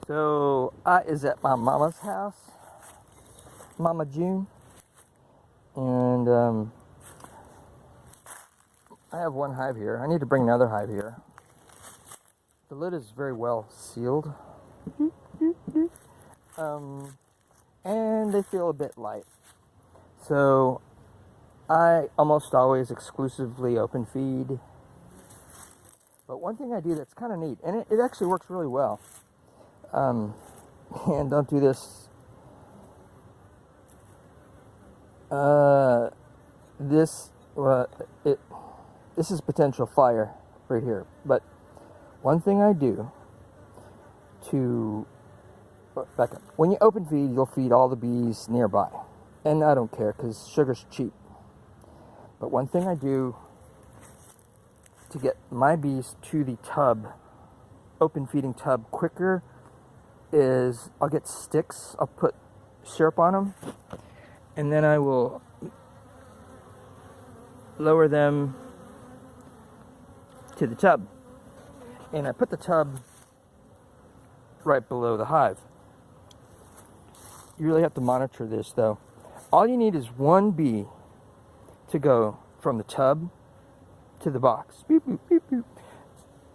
So I is at my mama's house, Mama June, and I have one hive here. I need to bring another hive here. The lid is very well sealed, and they feel a bit light. So I almost always exclusively open feed. But one thing I do that's kind of neat, and it actually works really well. And don't do this. This is potential fire right here. But one thing I do to back up. When you open feed, you'll feed all the bees nearby, and I don't care because sugar's cheap. But one thing I do to get my bees to the tub, open feeding tub quicker, is I'll get sticks, I'll put syrup on them, and then I will lower them to the tub. And I put the tub right below the hive. You really have to monitor this though. All you need is one bee to go from the tub to the box. Beep, boop, beep, boop.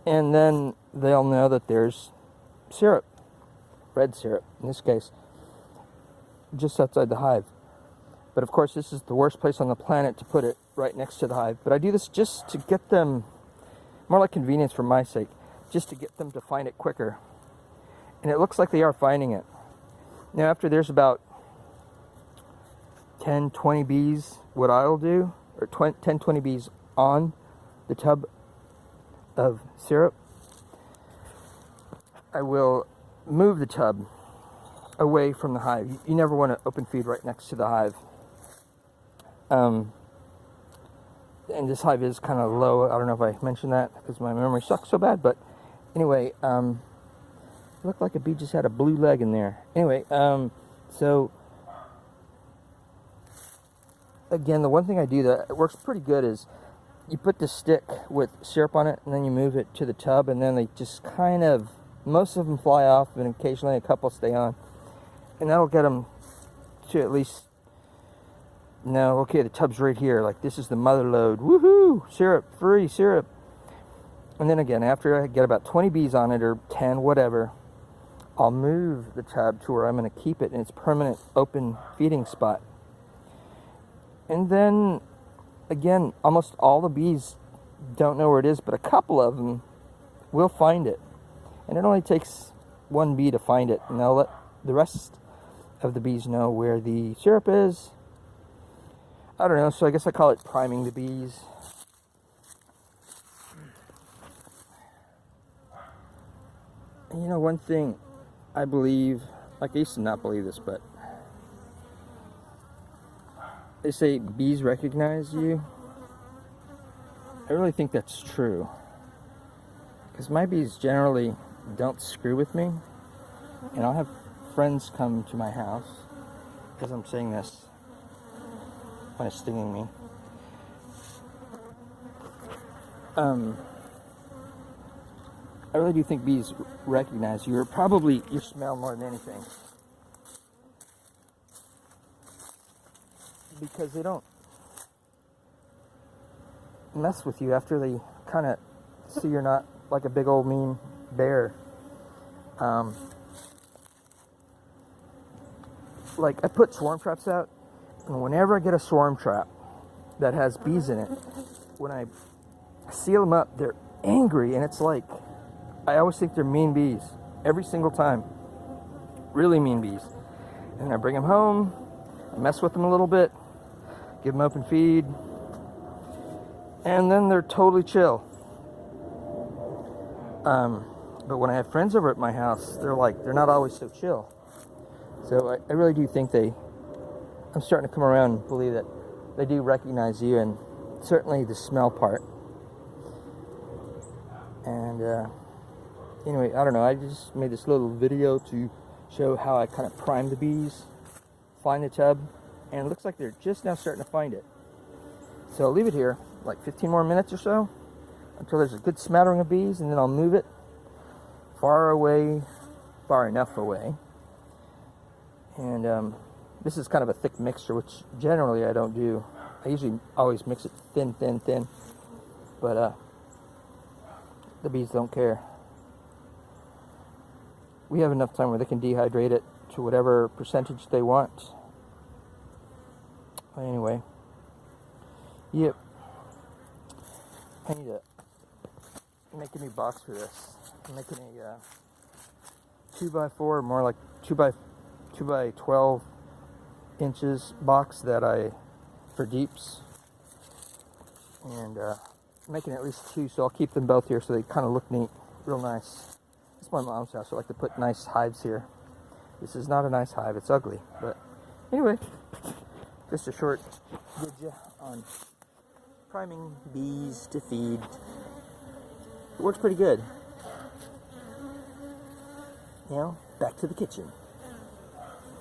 And then they'll know that there's syrup. Red syrup, in this case, just outside the hive. But of course, this is the worst place on the planet to put it, right next to the hive. But I do this just to get them, more like convenience for my sake, just to get them to find it quicker. And it looks like they are finding it. Now, after there's about 10, 20 bees, what I'll do, or 10, 20 bees on the tub of syrup, I will move the tub away from the hive. You never want to open feed right next to the hive. And this hive is kind of low. I don't know if I mentioned that because my memory sucks so bad. But anyway, it looked like a bee just had a blue leg in there. Anyway, so again, the one thing I do that works pretty good is you put the stick with syrup on it, and then you move it to the tub, and then they just kind of, most of them fly off, and occasionally a couple stay on. And that'll get them to at least know, okay, the tub's right here. Like, this is the mother load. Woohoo! Syrup, free syrup. And then again, after I get about 20 bees on it, or 10, whatever, I'll move the tub to where I'm going to keep it in its permanent open feeding spot. And then, again, almost all the bees don't know where it is, but a couple of them will find it. And it only takes one bee to find it, and they'll let the rest of the bees know where the syrup is. I don't know, so I guess I call it priming the bees. And you know, one thing I believe, like I used to not believe this, but they say bees recognize you. I really think that's true. Because my bees generally don't screw with me. And I'll have friends come to my house, because I'm saying this, kind of stinging me. I really do think bees recognize you, or probably your smell more than anything. Because they don't mess with you after they kind of see you're not like a big old mean bear. Like, I put swarm traps out, and whenever I get a swarm trap that has bees in it, when I seal them up, they're angry, and it's like, I always think they're mean bees, every single time. Really mean bees. And I bring them home, I mess with them a little bit, give them open feed, and then they're totally chill. But when I have friends over at my house, they're not always so chill. So I really do think I'm starting to come around and believe that they do recognize you, and certainly the smell part. And anyway, I don't know, I just made this little video to show how I kind of prime the bees, find the tub, and it looks like they're just now starting to find it. So I'll leave it here, like 15 more minutes or so, until there's a good smattering of bees, and then I'll move it far away far enough away. And this is kind of a thick mixture, which generally I don't do. I usually always mix it thin, thin, thin. But the bees don't care. We have enough time where they can dehydrate it to whatever percentage they want. Anyway, yep. I need to make a new box for this. I'm making a 2x4, more like 2 by 12 inches box that for deeps, and making at least 2, so I'll keep them both here so they kind of look neat, real nice. This is my mom's house, so I like to put nice hives here. This is not a nice hive, it's ugly, but anyway, just a short video on priming bees to feed. It works pretty good. Now, back to the kitchen.